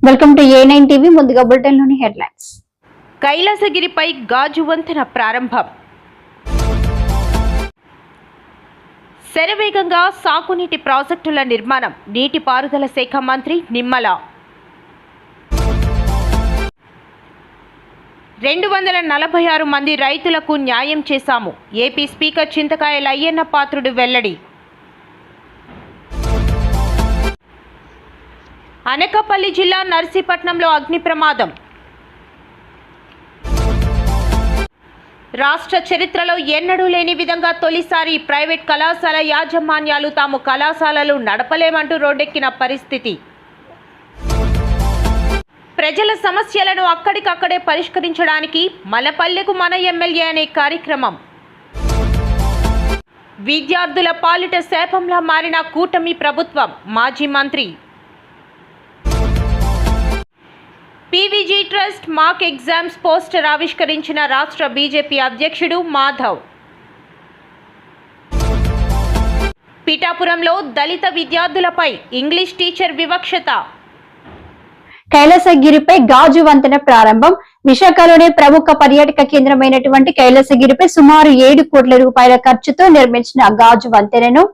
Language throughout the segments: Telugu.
Welcome to A9 TV. ముందుగా బులెటిన్ లోని హెడ్లైన్స్. కైలాసగిరిపై గాజు వంతెన ప్రారంభం. శరవేగంగా సాగునీటి ప్రాజెక్టుల నిర్మాణం. నీటిపారుదల శాఖ మంత్రి నిమ్మల. 246 మంది రైతులకు న్యాయం చేశాము. ఏపీ స్పీకర్ చింతకాయల అయ్యన్న పాత్రుడు వెల్లడి. అనకాపల్లి జిల్లా నర్సీపట్నంలో అగ్ని ప్రమాదం. రాష్ట్ర చరిత్రలో ఎన్నడూ లేని విధంగా తొలిసారి ప్రైవేట్ కళాశాల యాజమాన్యాలు తాము కళాశాలలు నడపలేమంటూ రోడ్డెక్కిన పరిస్థితి. ప్రజల సమస్యలను అక్కడికక్కడే పరిష్కరించడానికి మనపల్లెకు మన ఎమ్మెల్యే అనే కార్యక్రమం. విద్యార్థుల పాలిట శాపంలా మారిన కూటమి ప్రభుత్వం. మాజీ మంత్రి. PVG trust mock exams poster ఆవిష్కరించిన రాష్ట్ర బీజేపీ అధ్యక్షుడు మాధవ్. పిఠాపురంలో దళిత విద్యార్థులపై ఇంగ్లీష్ టీచర్ వివక్షత. కైలాసగిరిపై గాజు వంతెన ప్రారంభం. విశాఖలోని ప్రముఖ పర్యాటక కేంద్రమైనటువంటి కైలాసగిరిపై సుమారు 7 కోట్ల రూపాయల ఖర్చుతో నిర్మించిన గాజు వంతెనను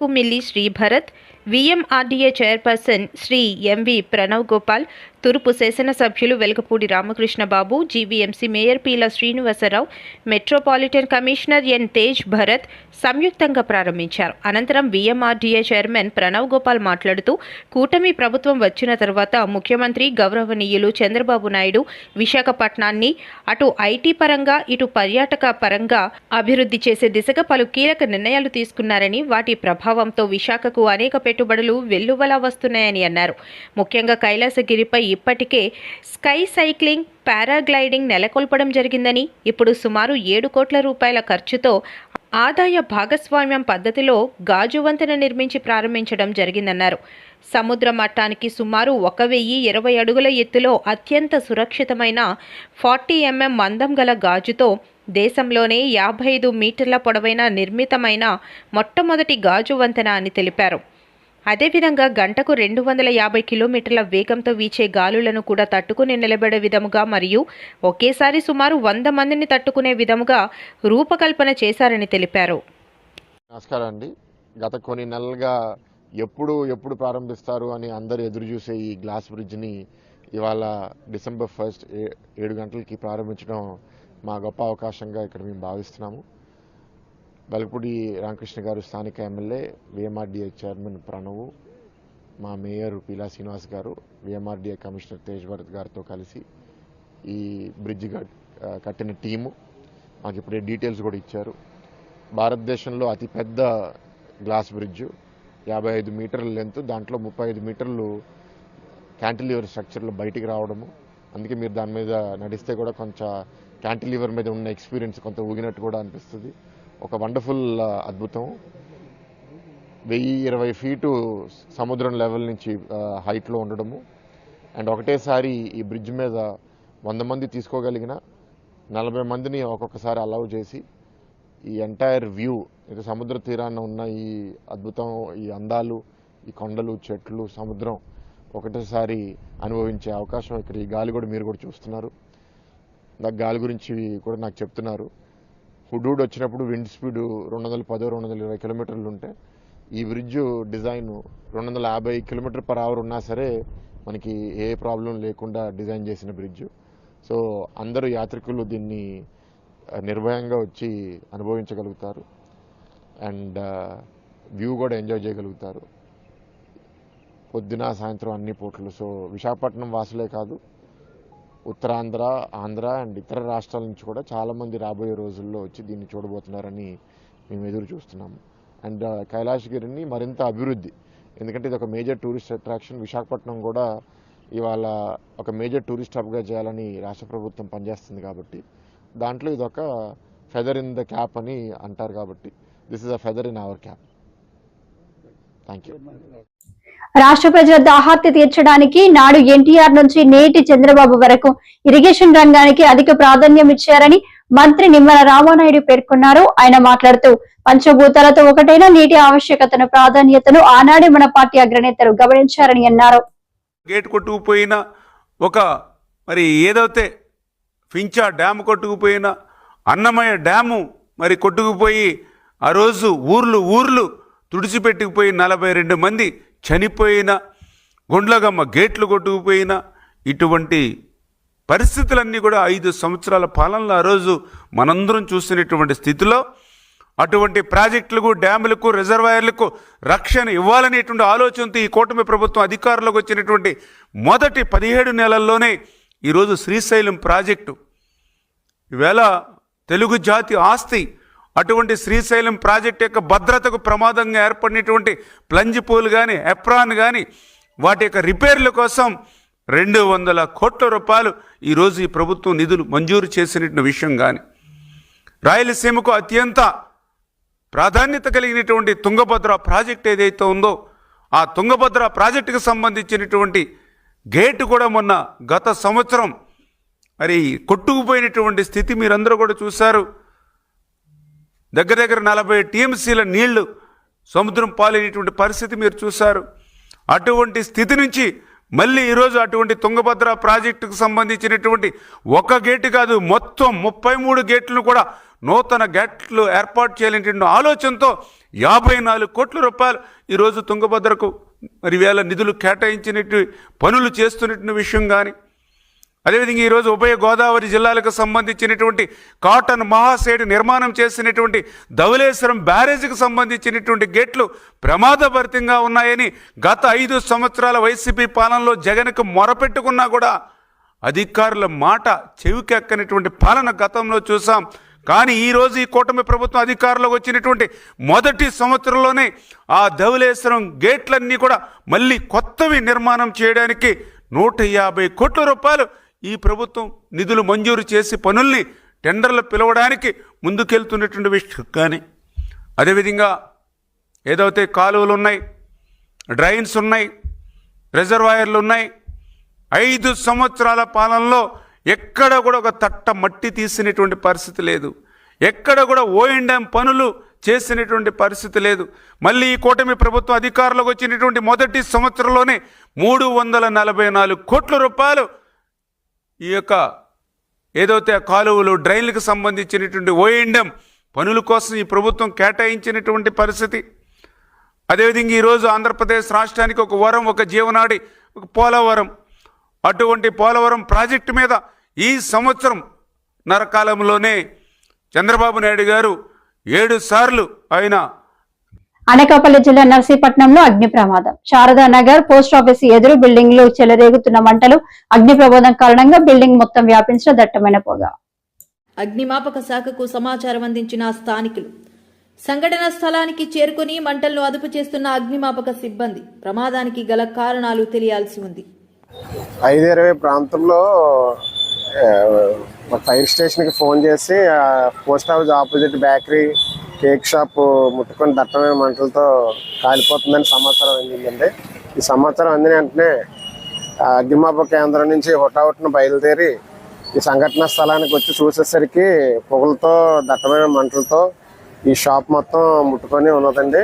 Kumilli Sribharat, VMRDA chairperson Shri MV Pranav Gopal, తూర్పు శాసనసభ్యులు Velagapudi Ramakrishnababu, GVMC mayor Peela Srinivasarao, metropolitan commissioner N Tej Bharat సంయుక్తంగా ప్రారంభించారు. అనంతరం విఎంఆర్డీఏ చైర్మన్ ప్రణవ్ గోపాల్ మాట్లాడుతూ, కూటమి ప్రభుత్వం వచ్చిన తర్వాత ముఖ్యమంత్రి గౌరవనీయులు చంద్రబాబు నాయుడు విశాఖపట్నాన్ని అటు ఐటీ పరంగా ఇటు పర్యాటక పరంగా అభివృద్ధి చేసే దిశగా పలు కీలక నిర్ణయాలు తీసుకున్నారని, వాటి ప్రభావంతో విశాఖకు అనేక పెట్టుబడులు వెల్లువలా వస్తున్నాయని అన్నారు. ముఖ్యంగా కైలాసగిరిపై ఇప్పటికే స్కై సైక్లింగ్, పారాగ్లైడింగ్ నెలకొల్పడం జరిగిందని, ఇప్పుడు సుమారు 7 కోట్ల రూపాయల ఖర్చుతో ఆదాయ భాగస్వామ్యం పద్ధతిలో గాజు వంతెన నిర్మించి ప్రారంభించడం జరిగిందన్నారు. సముద్ర మట్టానికి సుమారు 1020 అడుగుల ఎత్తులో అత్యంత సురక్షితమైన 40 mm మందం గల గాజుతో దేశంలోనే 55 మీటర్ల పొడవైన నిర్మితమైన మొట్టమొదటి గాజు వంతెన అని తెలిపారు. అదేవిధంగా గంటకు 250 కిలోమీటర్ల వేగంతో వీచే గాలులను కూడా తట్టుకుని నిలబడే విధముగా మరియు ఒకేసారి సుమారు 100 మందిని తట్టుకునే విధముగా రూపకల్పన చేశారని తెలిపారు. నమస్కారం అండి. గత కొన్ని నెలలుగా ఎప్పుడు ప్రారంభిస్తారు అని అందరూ ఎదురు చూసే ఈ గ్లాస్ బ్రిడ్జ్ని ఇవాళ December 1 7 గంటలకి ప్రారంభించడం మా గొప్ప అవకాశంగా ఇక్కడ మేము భావిస్తున్నాము. వెలగపూడి రామకృష్ణ గారు స్థానిక ఎమ్మెల్యే, విఎంఆర్డీఏ చైర్మన్ ప్రణవ్, మా మేయర్ పీలా శ్రీనివాస్ గారు, విఎంఆర్డీఏ కమిషనర్ తేజ్ భరత్ గారితో కలిసి ఈ బ్రిడ్జ్ కట్టిన టీము మాకు ఇప్పుడే డీటెయిల్స్ కూడా ఇచ్చారు. భారతదేశంలో అతిపెద్ద గ్లాస్ బ్రిడ్జ్, 55 మీటర్ల లెంత్, దాంట్లో 35 మీటర్లు క్యాంటిలివర్ స్ట్రక్చర్లో బయటికి రావడము. అందుకే మీరు దాని మీద నడిస్తే కూడా కొంచెం క్యాంటిలివర్ మీద ఉన్న ఎక్స్పీరియన్స్ కొంత ఊగినట్టు కూడా అనిపిస్తుంది. ఒక వండర్ఫుల్ అద్భుతం. 1020 ఫీటు సముద్రం లెవెల్ నుంచి హైట్లో ఉండడము. అండ్ ఒకటేసారి ఈ బ్రిడ్జ్ మీద 100 మంది తీసుకోగలిగిన 40 మందిని ఒక్కొక్కసారి అలౌ చేసి ఈ ఎంటైర్ వ్యూ, ఇక సముద్ర తీరాన ఉన్న ఈ అద్భుతం, ఈ అందాలు, ఈ కొండలు, చెట్లు, సముద్రం ఒకటేసారి అనుభవించే అవకాశం ఇక్కడ ఈ గాలి కూడా మీరు కూడా చూస్తున్నారు. గాలి గురించి కూడా నాకు చెప్తున్నారు. హుడూడ్ వచ్చినప్పుడు విండ్ స్పీడ్ 210-220 కిలోమీటర్లు ఉంటే ఈ బ్రిడ్జ్ డిజైన్ 250 km/h ఉన్నా సరే మనకి ఏ ప్రాబ్లం లేకుండా డిజైన్ చేసిన బ్రిడ్జ్. సో అందరూ యాత్రికులు దీన్ని నిర్భయంగా వచ్చి అనుభవించగలుగుతారు అండ్ వ్యూ కూడా ఎంజాయ్ చేయగలుగుతారు పొద్దున సాయంత్రం అన్ని పూటలు. సో విశాఖపట్నం వాసులే కాదు, ఉత్తరాంధ్ర, ఆంధ్ర అండ్ ఇతర రాష్ట్రాల నుంచి కూడా చాలామంది రాబోయే రోజుల్లో వచ్చి దీన్ని చూడబోతున్నారని మేము ఎదురు చూస్తున్నాము. అండ్ కైలాసగిరిని మరింత అభివృద్ధి, ఎందుకంటే ఇది ఒక మేజర్ టూరిస్ట్ అట్రాక్షన్. విశాఖపట్నం కూడా ఇవాళ ఒక మేజర్ టూరిస్ట్ హబ్గా చేయాలని రాష్ట్ర ప్రభుత్వం పనిచేస్తుంది కాబట్టి దాంట్లో ఇది ఒక ఫెదర్ ఇన్ ద క్యాప్ అని అంటారు కాబట్టి this is a feather in our cap. Thank you. రాష్ట్ర ప్రజల దాహార్తి తీర్చడానికి నాడు ఎన్టీఆర్ నుంచి నేటి చంద్రబాబు వరకు ఇరిగేషన్ రంగానికి అధిక ప్రాధాన్యం ఇచ్చారని మంత్రి నిమ్మల రామానాయుడు పేర్కొన్నారు. ఆయన మాట్లాడుతూ, పంచభూతాలతో ఒకటైన నీటి ఆవశ్యకతను, ప్రాధాన్యతను ఆనాడే మన పార్టీ అగ్రనేతలు గమనించారని అన్నారు. గేట్ కొట్టుకుపోయిన ఒక మరి ఏదైతే ఫించా డ్యాము కొట్టుకుపోయిన అన్నమయ్య డ్యాము మరి కొట్టుకుపోయి ఆ రోజు ఊర్లు తుడిచిపెట్టుకుపోయి 42 మంది చనిపోయిన, గుండ్లగమ్మ గేట్లు కొట్టుకుపోయిన ఇటువంటి పరిస్థితులన్నీ కూడా 5 సంవత్సరాల పాలనలో ఆ రోజు మనందరం చూసినటువంటి స్థితిలో అటువంటి ప్రాజెక్టులకు, డ్యాములకు, రిజర్వాయర్లకు రక్షణ ఇవ్వాలనేటువంటి ఆలోచనతో ఈ కూటమి ప్రభుత్వం అధికారంలోకి వచ్చినటువంటి మొదటి 17 నెలల్లోనే ఈరోజు శ్రీశైలం ప్రాజెక్టు ఈవేళ తెలుగు జాతి ఆస్తి. అటువంటి శ్రీశైలం ప్రాజెక్టు యొక్క భద్రతకు ప్రమాదంగా ఏర్పడినటువంటి ప్లంజ్ పూల్ కానీ, ఎప్రాన్ కానీ వాటి యొక్క రిపేర్ల కోసం 200 కోట్ల రూపాయలు ఈరోజు ఈ ప్రభుత్వం నిధులు మంజూరు చేసిన విషయం కానీ, రాయలసీమకు అత్యంత ప్రాధాన్యత కలిగినటువంటి తుంగభద్ర ప్రాజెక్ట్ ఏదైతే ఉందో ఆ తుంగభద్ర ప్రాజెక్టుకు సంబంధించినటువంటి గేటు కూడా మొన్న గత సంవత్సరం మరి కొట్టుకుపోయినటువంటి స్థితి మీరందరూ కూడా చూశారు. దగ్గర 40 టీఎంసీల నీళ్లు సముద్రం పాలైనటువంటి పరిస్థితి మీరు చూశారు. అటువంటి స్థితి నుంచి మళ్ళీ ఈరోజు అటువంటి తుంగభద్ర ప్రాజెక్టుకు సంబంధించినటువంటి ఒక గేటు కాదు, మొత్తం 33 గేట్లను కూడా నూతన గేట్లు ఏర్పాటు చేయాలనేటువంటి ఆలోచనతో 54 కోట్ల రూపాయలు ఈరోజు తుంగభద్రకు మరి వేళ నిధులు కేటాయించినట్టు పనులు చేస్తున్నటువంటి విషయం కానీ, అదేవిధంగా ఈరోజు ఉభయ గోదావరి జిల్లాలకు సంబంధించినటువంటి కాటన్ మహాసేడు నిర్మాణం చేసినటువంటి ధవళేశ్వరం బ్యారేజీకి సంబంధించినటువంటి గేట్లు ప్రమాదభరితంగా ఉన్నాయని గత 5 సంవత్సరాల వైసీపీ పాలనలో జగన్కు మొరపెట్టుకున్నా కూడా అధికారుల మాట చెవికెక్కనటువంటి పాలన గతంలో చూసాం. కానీ ఈరోజు ఈ కూటమి ప్రభుత్వం అధికారంలోకి వచ్చినటువంటి మొదటి సంవత్సరంలోనే ఆ ధవళేశ్వరం గేట్లన్నీ కూడా మళ్ళీ కొత్తవి నిర్మాణం చేయడానికి 150 కోట్ల రూపాయలు ఈ ప్రభుత్వం నిధులు మంజూరు చేసి పనుల్ని టెండర్లు పిలవడానికి ముందుకెళ్తున్నటువంటి విషయం కానీ, అదేవిధంగా ఏదైతే కాలువలు ఉన్నాయి, డ్రైన్స్ ఉన్నాయి, రిజర్వాయర్లు ఉన్నాయి, 5 సంవత్సరాల పాలనలో ఎక్కడ కూడా ఒక తట్ట మట్టి తీసినటువంటి పరిస్థితి లేదు, ఎక్కడ కూడా O&M పనులు చేసినటువంటి పరిస్థితి లేదు. మళ్ళీ ఈ కూటమి ప్రభుత్వం అధికారంలోకి వచ్చినటువంటి మొదటి సంవత్సరంలోనే 344 కోట్ల రూపాయలు ఈ యొక్క ఏదైతే కాలువలు, డ్రైన్లకు సంబంధించినటువంటి O&M పనుల కోసం ఈ ప్రభుత్వం కేటాయించినటువంటి పరిస్థితి. అదేవిధంగా ఈరోజు ఆంధ్రప్రదేశ్ రాష్ట్రానికి ఒక వరం, ఒక జీవనాడి, ఒక పోలవరం. అటువంటి పోలవరం ప్రాజెక్టు మీద ఈ సంవత్సరం నరకాలంలోనే చంద్రబాబు నాయుడు గారు 7 సార్లు ఆయన. అనకాపల్లి జిల్లా నర్సీపట్నంలో అగ్ని ప్రమాదం. శారదా నగర్ పోస్ట్ ఆఫీస్ ఎదురు బిల్డింగ్ లో చెలరేగుతున్న మంటలు. అగ్ని ప్రమాదం కారణంగా బిల్డింగ్ మొత్తం వ్యాపించిన దట్టమైన పొగ. అగ్నిమాపక శాఖకు సమాచారం అందించిన స్థానికులు సంఘటన స్థలానికి చేరుకుని మంటలను అదుపు చేస్తున్న అగ్నిమాపక సిబ్బంది ప్రమాదానికి గల కారణాలు తెలియాల్సి ఉంది. 5:20 ప్రాంతంలో ఫైర్ స్టేషన్కి ఫోన్ చేసి post office opposite bakery, cake shop ముట్టుకొని దట్టమైన మంటలతో కాలిపోతుందని సమాచారం అందిందండి. ఈ సమాచారం అందిన వెంటనే అగ్నిమాపక కేంద్రం నుంచి హుటాహుటిన బయలుదేరి ఈ సంఘటన స్థలానికి వచ్చి చూసేసరికి పొగలతో, దట్టమైన మంటలతో ఈ షాప్ మొత్తం ముట్టుకొని ఉన్నదండి.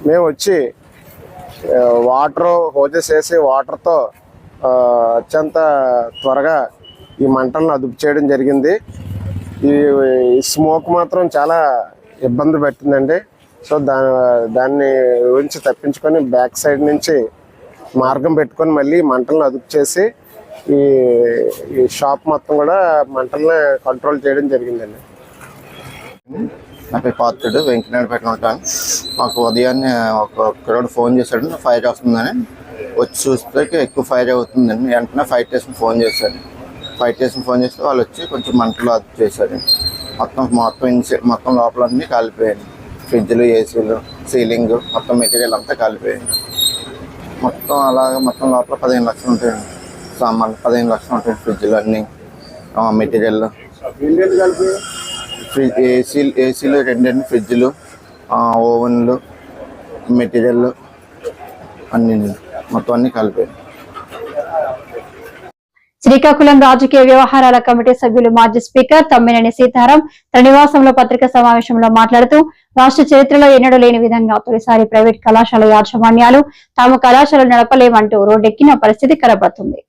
మేము వచ్చి వాటర్ హోజెస్ వేసి వాటర్తో అత్యంత త్వరగా ఈ మంటలను అదుపు చేయడం జరిగింది. ఈ స్మోక్ మాత్రం చాలా ఇబ్బంది పెట్టిందండి. సో దాన్ని గురించి తప్పించుకొని బ్యాక్ సైడ్ నుంచి మార్గం పెట్టుకొని మళ్ళీ మంటలను అదుపు చేసి ఈ షాప్ మొత్తం కూడా మంటల్ని కంట్రోల్ చేయడం జరిగిందండి. నా పేరు పాత్రుడు, వెంకటనాయుడుపేట ఉంటాను. మాకు ఉదయాన్నే ఒక కుర్రాడు ఫోన్ చేశాడు, ఫైర్ వస్తుందని. వచ్చి చూస్తే ఎక్కువ ఫైర్ అవుతుందని వెంటనే ఫైర్ స్టేషన్ ఫోన్ చేశాడు. ఫైర్ స్టేషన్ ఫోన్ చేస్తే వాళ్ళు వచ్చి కొంచెం మంటలు అదుపు చేశారు. మొత్తం లోపలన్నీ కాలిపోయాయి. ఫ్రిడ్జ్లు, ఏసీలు, సీలింగ్, మొత్తం మెటీరియల్ అంతా కాలిపోయాయి. మొత్తం లోపల 15 లక్షలు ఉంటాయండి. సామాన్లు 15 లక్షలు ఉంటాయి. ఫ్రిడ్జ్లు అన్నీ, మెటీరియల్, ఏసీలు 2 ఫ్రిడ్జ్లు, ఓవెన్లు, మెటీరియల్ అన్నీ మొత్తం అన్నీ కలిపాయి. శ్రీకాకుళం రాజకీయ వ్యవహారాల కమిటీ సభ్యులు మాజీ స్పీకర్ తమ్మినేని సీతారాం తన నివాసంలో పత్రికా సమావేశంలో మాట్లాడుతూ రాష్ట్ర చరిత్రలో ఎన్నడూ లేని విధంగా తొలిసారి ప్రైవేట్ కళాశాల యాజమాన్యాలు తాము కళాశాలలు నడపలేమంటూ రోడ్డెక్కిన పరిస్థితి కనబడుతుంది.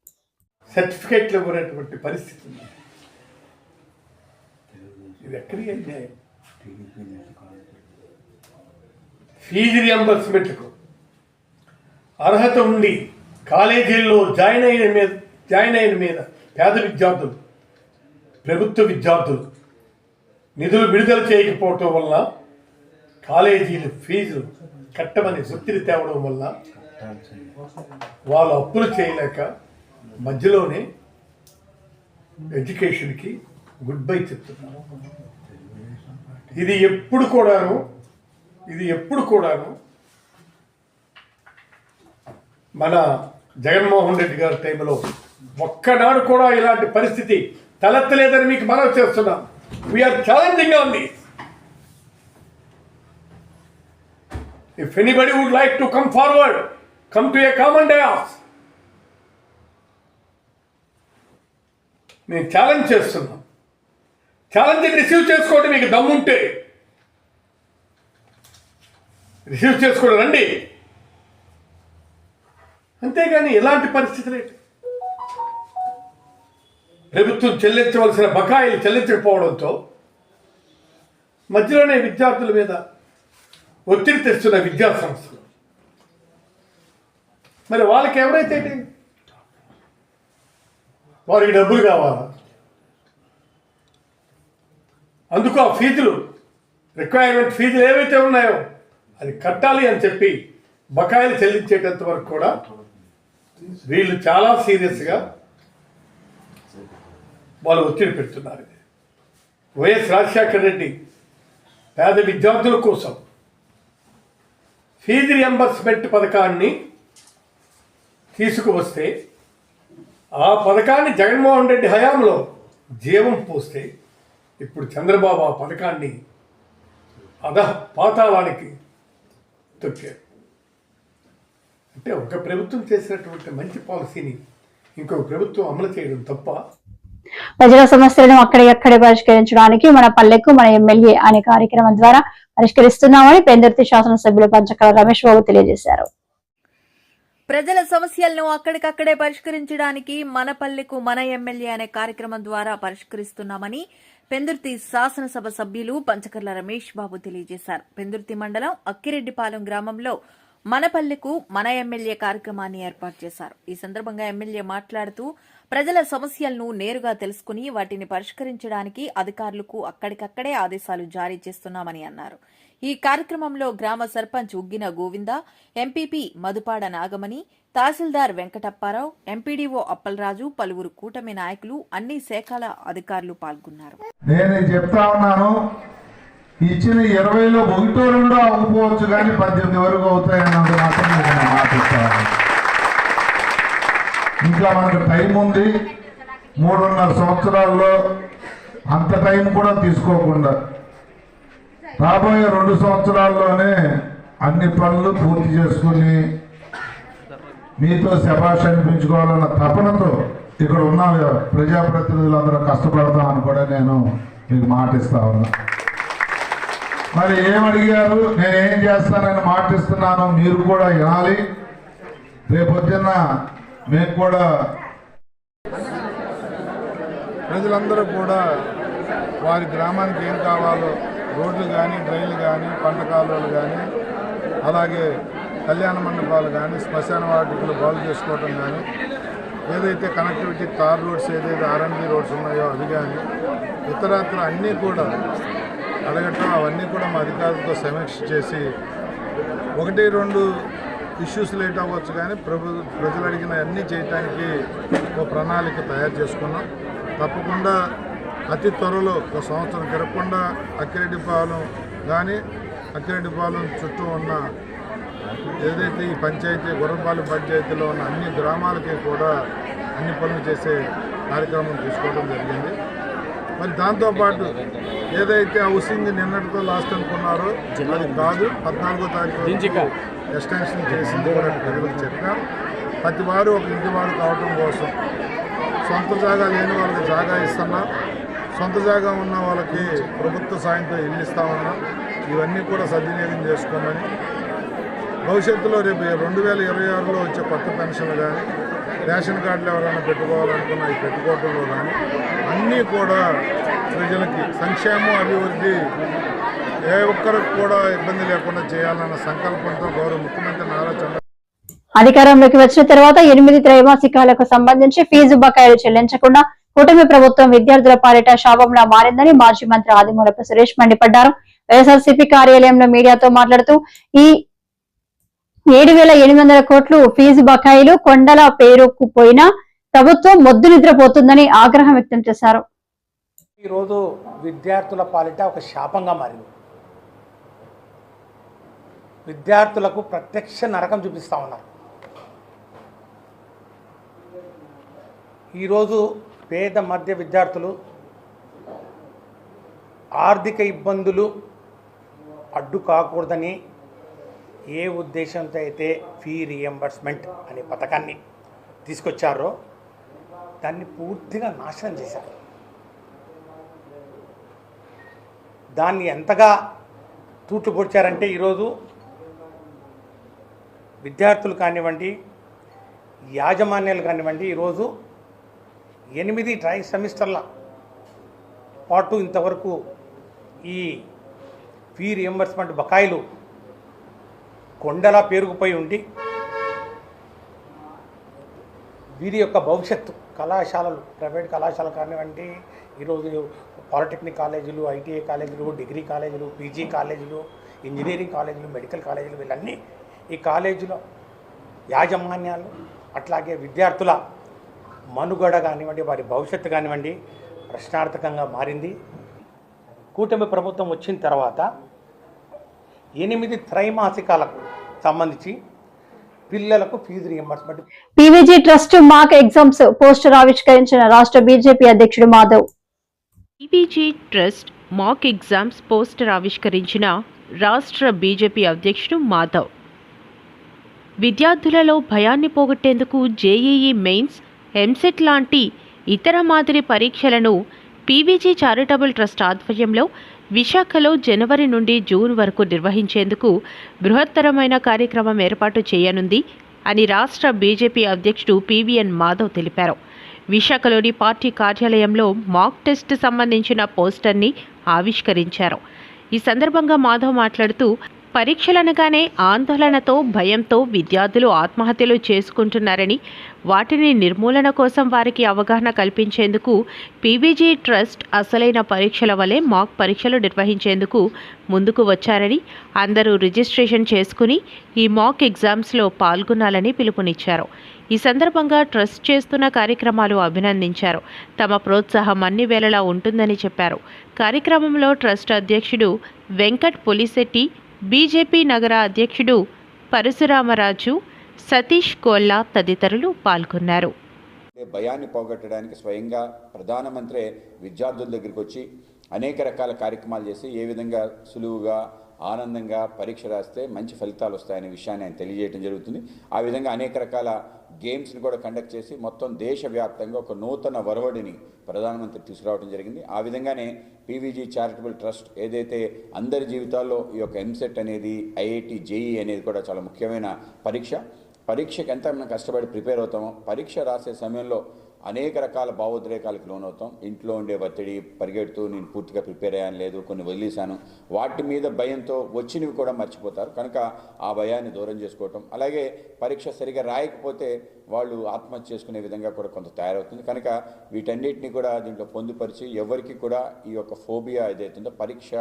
సర్టిఫికేట్లు ఇవ్వనటువంటి పరిస్థితి ఉంది. ఇది ఎక్కడికి అన్యాయం? ఫీజు రియంబర్స్మెంట్కు అర్హత ఉండి కాలేజీల్లో జాయిన్ అయిన మీద పేద విద్యార్థులు, ప్రభుత్వ విద్యార్థులు నిధులు విడుదల చేయకపోవటం వల్ల కాలేజీలు ఫీజు కట్టమని ఒత్తిడి తేవడం వల్ల వాళ్ళు అప్పులు చేయలేక మధ్యలోనే ఎడ్యుకేషన్కి గుడ్ బై చెప్తున్నారు. ఇది ఎప్పుడు కూడాను మన జగన్మోహన్ రెడ్డి గారి టైంలో ఒక్కనాడు కూడా ఇలాంటి పరిస్థితి తలెత్తలేదని మీకు మనవి చేస్తున్నాం. We are challenging on this. If anybody would like to come forward, come to a common dais. నేను ఛాలెంజ్ చేస్తున్నాం. ఛాలెంజ్ రిసీవ్ చేసుకోండి. మీకు దమ్ముంటే రిసీవ్ చేసుకోండి, రండి. అంతేగాని ఎలాంటి పరిస్థితి లేదు. ప్రభుత్వం చెల్లించవలసిన బకాయిలు చెల్లించకపోవడంతో మధ్యలోనే విద్యార్థుల మీద ఒత్తిడి తెస్తున్న విద్యా సంస్థలు. మరి వాళ్ళకి ఎవరైతే వారికి డబ్బులు కావాలా? అందుకు ఆ ఫీజులు, రిక్వైర్మెంట్ ఫీజులు ఏవైతే ఉన్నాయో అది కట్టాలి అని చెప్పి బకాయిలు చెల్లించేటంత వరకు కూడా వీళ్ళు చాలా సీరియస్గా వాళ్ళు ఒత్తిడి పెడుతున్నారు. వైఎస్ రాజశేఖర రెడ్డి పేద విద్యార్థుల కోసం ఫీజు రియంబర్స్మెంట్ పథకాన్ని తీసుకువస్తే ఆ పథకాన్ని జగన్మోహన్ రెడ్డి హయాంలో జీవం పోస్తే ఇప్పుడు చంద్రబాబు ఆ పథకాన్ని పాతాళానికి తొక్కారు. అంటే ఒక ప్రభుత్వం చేసినటువంటి మంచి పాలసీని ఇంకొక ప్రభుత్వం అమలు చేయడం తప్ప. ప్రజల సమస్యలను అక్కడే పరిష్కరించడానికి మన పల్లెకు మన ఎమ్మెల్యే అనే కార్యక్రమం ద్వారా పరిష్కరిస్తున్నామని పెందుర్తి శాసనసభ్యులు పంచకల రమేష్ బాబు తెలియజేశారు. ప్రజల సమస్యలను అక్కడికక్కడే పరిష్కరించడానికి మన పల్లెకు మన ఎమ్మెల్యే అనే కార్యక్రమం ద్వారా పరిష్కరిస్తున్నామని పెందుర్తి శాసనసభ సభ్యులు పంచకర్ల రమేష్ బాబు తెలియజేశారు. పెందుర్తి మండలం అక్కిరెడ్డిపాలెం గ్రామంలో మన పల్లెకు మన ఎమ్మెల్యే కార్యక్రమాన్ని ఏర్పాటు చేశారు. ఈ సందర్భంగా ఎమ్మెల్యే మాట్లాడుతూ ప్రజల సమస్యలను నేరుగా తెలుసుకుని వాటిని పరిష్కరించడానికి అధికారులకు అక్కడికక్కడే ఆదేశాలు జారీ చేస్తున్నామని అన్నారు. ఈ కార్యక్రమంలో గ్రామ సర్పంచ్ ఉగ్గిన గోవింద, ఎంపీపీ మధుపాడ నాగమణి, తహసీల్దార్ వెంకటప్పారావు, ఎంపీడీఓ అప్పలరాజు, పలువురు కూటమి నాయకులు, అన్ని శాఖల అధికారులు పాల్గొన్నారు. నేను చెప్తా ఉన్నాను, ఇచ్చిన 20లో 1-2 అవ్వకపోవచ్చు కానీ 18 వరకు అవుతాయన్నది మాత్రం నేను మాటిస్తాను. ఇంకా మనకు టైం ఉంది. 3.5 సంవత్సరాల్లో అంత టైం కూడా తీసుకోకుండా రాబోయే 2 సంవత్సరాల్లోనే అన్ని పనులు పూర్తి చేసుకుని మీతో శభాష్ అనిపించుకోవాలన్న తపనతో ఇక్కడ ఉన్న ప్రజాప్రతినిధులందరూ కష్టపడతామని కూడా నేను మీకు మాటిస్తా ఉన్నా. మరి ఏమడిగారు, నేనేం చేస్తానని మాటిస్తున్నాను, మీరు కూడా వినాలి. రేపొద్దున్న మేము కూడా ప్రజలందరూ కూడా వారి గ్రామానికి ఏం కావాలో రోడ్లు కానీ, డ్రైన్లు కానీ, పంట కాలువలు కానీ, అలాగే కళ్యాణ మండపాలు కానీ, శ్మశాన వాటికలు బాగు చేసుకోవటం కానీ, ఏదైతే కనెక్టివిటీ తార్ రోడ్స్ ఏదైతే R&B రోడ్స్ ఉన్నాయో అవి కానీ, ఇతరత్ర అన్నీ కూడా అడగటం, అవన్నీ కూడా మా అధికారులతో సమీక్ష చేసి 1-2 ఇష్యూస్ లేట్ అవ్వచ్చు కానీ ప్రజలు అడిగిన అన్నీ చేయడానికి ఒక ప్రణాళిక తయారు చేసుకున్నాం. తప్పకుండా అతి త్వరలో 1 సంవత్సరం తిరగకుండా అక్కిరెడ్డిపాలెం కానీ, అక్కిరెడ్డిపాలెం చుట్టూ ఉన్న ఏదైతే ఈ పంచాయతీ గుర్రంపాలెం పంచాయతీలో ఉన్న అన్ని గ్రామాలకి కూడా అన్ని పనులు చేసే కార్యక్రమం తీసుకోవడం జరిగింది. మరి దాంతోపాటు ఏదైతే హౌసింగ్ నిన్నటితో లాస్ట్ అనుకున్నారో అది కాదు, 14వ తారీఖు ఎక్స్టెన్షన్ చేసింది కూడా ప్రజలకు చెప్పాం. ప్రతి వారు ఒక ఇంటివాడు కావటం కోసం సొంత జాగా లేని వాళ్ళకి జాగా ఇస్తున్నా, సొంత జాగా ఉన్న వాళ్ళకి ప్రభుత్వ సాయంతో ఇల్లు ఇస్తామన్నా. ఇవన్నీ కూడా సద్వినియోగం చేసుకోమని, భవిష్యత్తులో రేపు 2026లో వచ్చే కొత్త పెన్షన్లు కానీ, రేషన్ కార్డులు ఎవరైనా పెట్టుకోవాలనుకున్న ఈ పెట్టుకోవటంలో కానీ అన్నీ కూడా ప్రజలకి సంక్షేమం, అభివృద్ధి ఏ ఒక్కరికి కూడా ఇబ్బంది లేకుండా చేయాలన్న సంకల్పంతో గౌరవ ముఖ్యమంత్రి నారా చంద్రబాబు అధికారంలోకి వచ్చిన తర్వాత 8 త్రైమాసికాలకు సంబంధించి ఫీజు బకాయిలు చెల్లించకుండా కూటమి ప్రభుత్వం విద్యార్థుల పాలిట శాపంలా మారిందని మాజీ మంత్రి ఆదిమూలపు సురేష్ మండిపడ్డారు. వైఎస్ఆర్సీపీ కార్యాలయంలో మీడియాతో మాట్లాడుతూ ఈ 7,800 కోట్లు ఫీజు బకాయిలు కొండల పేరుకుపోయినా ప్రభుత్వం మొద్దు నిద్రపోతుందని ఆగ్రహం వ్యక్తం చేశారు. ఈరోజు విద్యార్థుల పాలిట ఒక శాపంగా మారింది. విద్యార్థులకు ప్రత్యక్ష నరకం చూపిస్తూ ఉన్నారు. ఈరోజు పేద మధ్య విద్యార్థులు ఆర్థిక ఇబ్బందులు అడ్డు కాకూడదని ఏ ఉద్దేశంతో అయితే ఫీ రీఎంబర్స్మెంట్ అనే పథకాన్ని తీసుకొచ్చారో దాన్ని పూర్తిగా నాశనం చేశారు. దాన్ని ఎంతగా తూట్లు పొడిచారంటే ఈరోజు విద్యార్థులు కానివ్వండి, యాజమాన్యాలు కానివ్వండి, ఈరోజు 8 ట్రై సెమిస్టర్ల పాటు ఇంతవరకు ఈ ఫీ రియంబర్స్మెంట్ బకాయిలు కొండలా పేరుకుపోయి ఉండి వీరి యొక్క భవిష్యత్తు కళాశాలలు, ప్రైవేట్ కళాశాలలు కానివ్వండి, ఈరోజు పాలిటెక్నిక్ కాలేజీలు, ఐటీఐ కాలేజీలు, డిగ్రీ కాలేజీలు, పీజీ కాలేజీలు, ఇంజనీరింగ్ కాలేజీలు, మెడికల్ కాలేజీలు, వీళ్ళన్నీ ఈ కాలేజీల యాజమాన్యాలు అట్లాగే విద్యార్థుల మనుగడ కానివ్వండి, వారి భవిష్యత్తు కానివ్వండి ప్రశ్నార్థకంగా మారింది. కూటమి ప్రభుత్వం వచ్చిన తర్వాత 8 త్రైమాసికాలకు సంబంధించి పిల్లలకు fee reimbursement. PVG trust mock exams poster ఆవిష్కరించిన రాష్ట్ర బీజేపీ అధ్యక్షుడు Madhav. PVG trust mock exams poster ఆవిష్కరించిన రాష్ట్ర బీజేపీ అధ్యక్షుడు మాధవ్. విద్యార్థులలో భయాన్ని పోగొట్టేందుకు జేఈఈ మెయిన్స్, ఎంసెట్ లాంటి ఇతర మాదిరి పరీక్షలను పీవీజీ చారిటబుల్ ట్రస్ట్ ఆధ్వర్యంలో విశాఖలో జనవరి నుండి జూన్ వరకు నిర్వహించేందుకు బృహత్తరమైన కార్యక్రమం ఏర్పాటు చేయనుంది అని రాష్ట్ర బీజేపీ అధ్యక్షుడు పీవీఎన్ మాధవ్ తెలిపారు. విశాఖలోని పార్టీ కార్యాలయంలో మాక్ టెస్ట్ సంబంధించిన పోస్టర్ని ఆవిష్కరించారు. ఈ సందర్భంగా మాధవ్ మాట్లాడుతూ, పరీక్షలనగానే ఆందోళనతో, భయంతో విద్యార్థులు ఆత్మహత్యలు చేసుకుంటున్నారని, వాటిని నిర్మూలన కోసం వారికి అవగాహన కల్పించేందుకు పీవీజీ ట్రస్ట్ అసలైన పరీక్షల వలె మాక్ పరీక్షలు నిర్వహించేందుకు ముందుకు వచ్చారని, అందరూ రిజిస్ట్రేషన్ చేసుకుని ఈ మాక్ ఎగ్జామ్స్లో పాల్గొనాలని పిలుపునిచ్చారు. ఈ సందర్భంగా ట్రస్ట్ చేస్తున్న కార్యక్రమాలు అభినందించారు. తమ ప్రోత్సాహం అన్ని వేళలా ఉంటుందని చెప్పారు. కార్యక్రమంలో ట్రస్ట్ అధ్యక్షుడు వెంకట్ పులిశెట్టి, బీజేపీ నగర అధ్యక్షుడు పరశురామరాజు, సతీష్ కోల్లా తదితరులు పాల్గొన్నారు. భయాన్ని పోగొట్టడానికి స్వయంగా ప్రధానమంత్రి విద్యార్థుల దగ్గరికి వచ్చి అనేక రకాల కార్యక్రమాలు చేసి ఏ విధంగా సులువుగా, ఆనందంగా పరీక్ష రాస్తే మంచి ఫలితాలు వస్తాయనే విషయాన్ని ఆయన తెలియజేయడం జరుగుతుంది. ఆ విధంగా అనేక రకాల గేమ్స్ని కూడా కండక్ట్ చేసి మొత్తం దేశవ్యాప్తంగా ఒక నూతన ఒరవడిని ప్రధానమంత్రి తీసుకురావడం జరిగింది. ఆ విధంగానే పీవీజీ చారిటబుల్ ట్రస్ట్ ఏదైతే అందరి జీవితాల్లో ఈ యొక్క ఎంసెట్ అనేది, ఐఐటి, జేఈ అనేది కూడా చాలా ముఖ్యమైన పరీక్షకి ఎంత మనం కష్టపడి ప్రిపేర్ అవుతామో, పరీక్ష రాసే సమయంలో అనేక రకాల భావోద్రేకాలకు లోనవుతాం. ఇంట్లో ఉండే ఒత్తిడి, పరిగెడుతూ నేను పూర్తిగా ప్రిపేర్ అయ్యాను, లేదు కొన్ని వదిలేశాను, వాటి మీద భయంతో వచ్చినవి కూడా మర్చిపోతారు. కనుక ఆ భయాన్ని దూరం చేసుకోవటం, అలాగే పరీక్ష సరిగా రాయకపోతే వాళ్ళు ఆత్మహత్య చేసుకునే విధంగా కూడా కొంత తయారవుతుంది. కనుక వీటన్నిటిని కూడా దీంట్లో పొందుపరిచి ఎవరికి కూడా ఈ యొక్క ఫోబియా ఏదైతుందో, పరీక్ష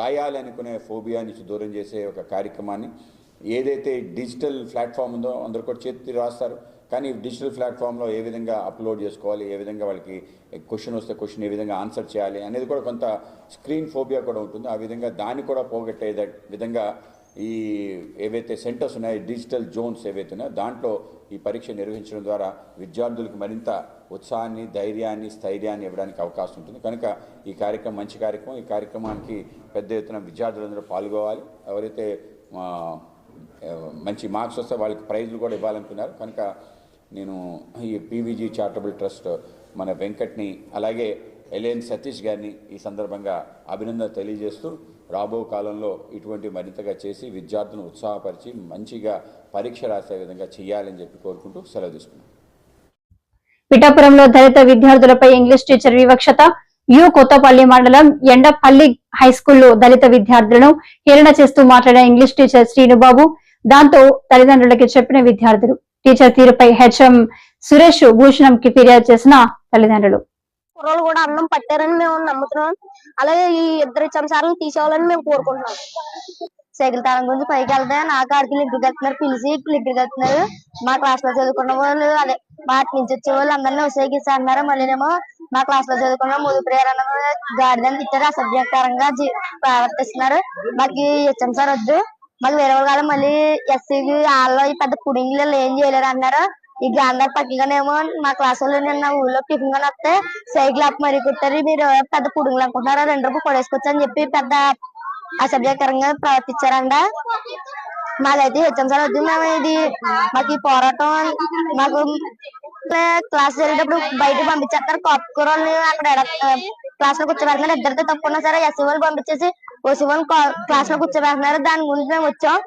రాయాలి అనుకునే ఫోబియా నుంచి దూరం చేసే ఒక కార్యక్రమాన్ని, ఏదైతే డిజిటల్ ప్లాట్ఫామ్ ఉందో అందరూ కూడా చేతి రాస్తారు, కానీ డిజిటల్ ప్లాట్ఫామ్లో ఏ విధంగా అప్లోడ్ చేసుకోవాలి, ఏ విధంగా వాళ్ళకి క్వశ్చన్ వస్తే క్వశ్చన్ ఏ విధంగా ఆన్సర్ చేయాలి అనేది కూడా కొంత స్క్రీన్ ఫోబియా కూడా ఉంటుంది. ఆ విధంగా దాన్ని కూడా పోగొట్టే విధంగా ఈ ఏవైతే సెంటర్స్ ఉన్నాయో, డిజిటల్ జోన్స్ ఏవైతే ఉన్నాయో దాంట్లో ఈ పరీక్ష నిర్వహించడం ద్వారా విద్యార్థులకు మరింత ఉత్సాహాన్ని, ధైర్యాన్ని, స్థైర్యాన్ని ఇవ్వడానికి అవకాశం ఉంటుంది. కనుక ఈ కార్యక్రమం మంచి కార్యక్రమం. ఈ కార్యక్రమానికి పెద్ద ఎత్తున విద్యార్థులందరూ పాల్గొవాలి. ఎవరైతే మంచి మార్క్స్ వస్తే వాళ్ళకి ప్రైజ్లు కూడా ఇవ్వాలనుకున్నారు. కనుక నేను ఈ పీవీజీ చారిటబుల్ ట్రస్ట్ మన వెంకట్ని అలాగే ఎల్ఎన్ సతీష్ గారిని ఈ సందర్భంగా అభినందన తెలియజేస్తూ రాబో కాలంలో ఇటువంటి మరింతగా చేసి విద్యార్థులను ఉత్సాహపరిచి మంచిగా పరీక్ష రాసే విధంగా చేయాలని చెప్పి కోరుకుంటూ సెలవు తీసుకున్నాను. పిఠాపురంలో దళిత విద్యార్థులపై ఇంగ్లీష్ టీచర్ వివక్షత. కొత్తపల్లి మండలం ఎండపల్లి హైస్కూల్లో దళిత విద్యార్థులను హేళన చేస్తూ మాట్లాడిన ఇంగ్లీష్ టీచర్ శ్రీనుబాబు. దాంతో తల్లిదండ్రులకి చెప్పిన విద్యార్థులు. టీచర్ తీరుపై హెచ్ఎం సురేష్ భూషణంకి ఫిర్యాదు చేసిన తల్లిదండ్రులు. కుర్రోళ్ళు కూడా అన్నం పట్టారని మేము నమ్ముతున్నాం. అలాగే ఈ ఇద్దరు చంసాలను తీసేవాలని మేము కోరుకుంటున్నాం. సైకిల్ తాళం గురించి పైకి వెళ్తే నా కాడికి లిగ్గుకి వెళ్తున్నారు, పిలిచి లిగ్గుకి వెళ్తున్నారు. మా క్లాస్ లో చదువుకున్న వాళ్ళు అదే వాటి నుంచి వచ్చే వాళ్ళు అందరినీ ఉసేగిస్తా అన్నారు. మళ్ళీనేమో మా క్లాస్ లో చదువుకున్న ముదుప్రియర్ అన్న గాడిదని తిట్టారు, అసభ్యకరంగా ప్రవర్తిస్తున్నారు. మాకు హెచ్ఎం సార్ వద్దు, మాకు వేరే వాళ్ళు కాదు. మళ్ళీ ఎస్సీకి వాళ్ళు ఈ పెద్ద పుడింగ్లు ఏం చేయలేరు అన్నారు. ఈ గాంధార్ పక్కగానేమో మా క్లాస్ వాళ్ళు నిన్న ఊళ్ళో టిఫిన్ గా వస్తే సైకిల్ అప్ మరీ కుట్టారు. మీరు పెద్ద పుడుగులు అనుకుంటున్నారు, 2 రూపాయలు కొడేసుకోవచ్చు అని చెప్పి పెద్ద అసభ్యకరంగా ప్రవర్తించారంట. మాకైతే హెచ్ఎం సార్ వద్దు. మేము ఇది మాకు ఈ పోరాటం మాకు క్లాస్ జరిగేటప్పుడు బయట పంపించేస్తారు. కాపుకూరల్ని అక్కడ క్లాస్ లో కూర్చోబెడుతున్నారు. ఇద్దరితో తప్పుకున్నా సరే ఎస్సీ వాళ్ళు పంపించేసి ఓసీ వాళ్ళు క్లాస్ లో కూర్చోబెడుతున్నారు. దాని గురించి మేము వచ్చాం.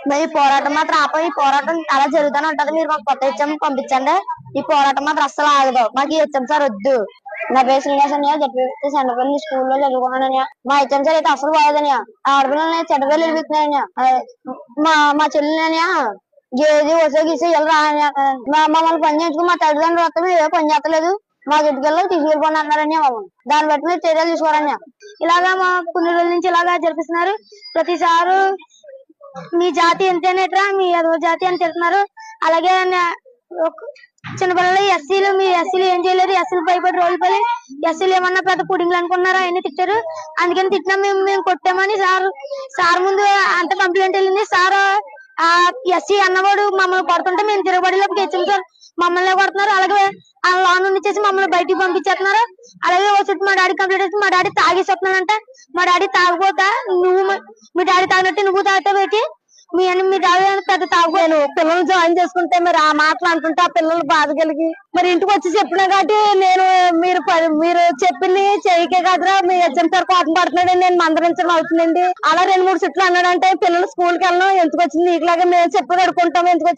మరి ఈ పోరాటం మాత్రం ఆపం. ఈ పోరాటం అలా జరుగుతూనే ఉంటది. మీరు మాకు కొత్త హెచ్ఎం పంపించండి. ఈ పోరాటం మాత్రం అస్సలు ఆగదు. మాకు ఈ హెచ్ఎం సార్ వద్దు. నా పేరు శ్రీనివాస్ అన్నయ్య, జడ్పీ సెంటర్పల్లి స్కూల్లో చదువుకున్నానయ్యా. మా హెచ్ఎం సార్ అయితే అసలు బాగోదనయ్యా. ఆడపిల్లలని చెడ్డపిల్లలు వెళ్ళిపోతున్నాయా. మా చెల్లెలనయ్యా గేది వసే గీసే వెళ్ళరా మమ్మల్ని పని చేయించుకుని మా తల్లిదండ్రులు వస్తే మేము ఏ పని చేస్తలేదు, మాకు ఇంటికెళ్ళి తీసుకెళ్ళిపోండి అన్నారని మమ్మల్ని. దాన్ని బట్టి మీరు చర్యలు తీసుకోరని ఇలాగా మా కొన్ని రోజుల నుంచి ఇలాగా జరిపిస్తున్నారు. ప్రతిసారి మీ జాతి ఎంతేనేట్రా, మీ అదో జాతి అని తిడుతున్నారు. అలాగే చిన్నపిల్లలు ఎస్సీలు, మీ ఎస్సీలు ఏం చేయలేదు, ఎస్సీలు భయపడి రోజులు పడి ఎస్సీలు ఏమన్నా పెద్ద పుడింగ్లు అనుకున్నారా అవన్నీ తిట్టారు. అందుకని తిట్టినా మేము కొట్టామని సార్ ముందు అంత కంప్లైంట్ వెళ్ళింది. సార్ ఆ ఎస్సీ అన్నవాడు మమ్మల్ని కొడుతుంటే మేము తిరగబడిలోకి హెచ్ఎం సార్ మమ్మల్ని కొడుతున్నారు. అలాగే ఆ లోన్ నుండి మమ్మల్ని బయటికి పంపించేస్తున్నారు. అలాగే ఓ చుట్టూ మా డాడీ కంప్లైంట్ వచ్చి మా డాడీ తాగేసి వస్తున్నానంటే మా డాడీ తాగిపోతా మీ డాడీ తాగినట్టు నువ్వు తాగుతా పెట్టి మీ డాడీ పెద్ద తాగుపోయాను. పిల్లలు జాయిన్ చేసుకుంటే మరి ఆ మాటలు అంటుంటే ఆ పిల్లలు బాధ కలిగి మరి ఇంటికి వచ్చి చెప్పినా కాబట్టి నేను మీరు చెప్పింది చేయకే కాదురా మీ హెచ్ఎం సార్ కోపం పడుతున్నాడని నేను మందరించడం అవుతుందండి. అలా 2-3 చుట్లు అన్నాడంటే పిల్లలు స్కూల్కి వెళ్ళడం ఎందుకు వచ్చింది, నీకులాగా మేము చెప్పి కడుకుంటాం ఎందుకు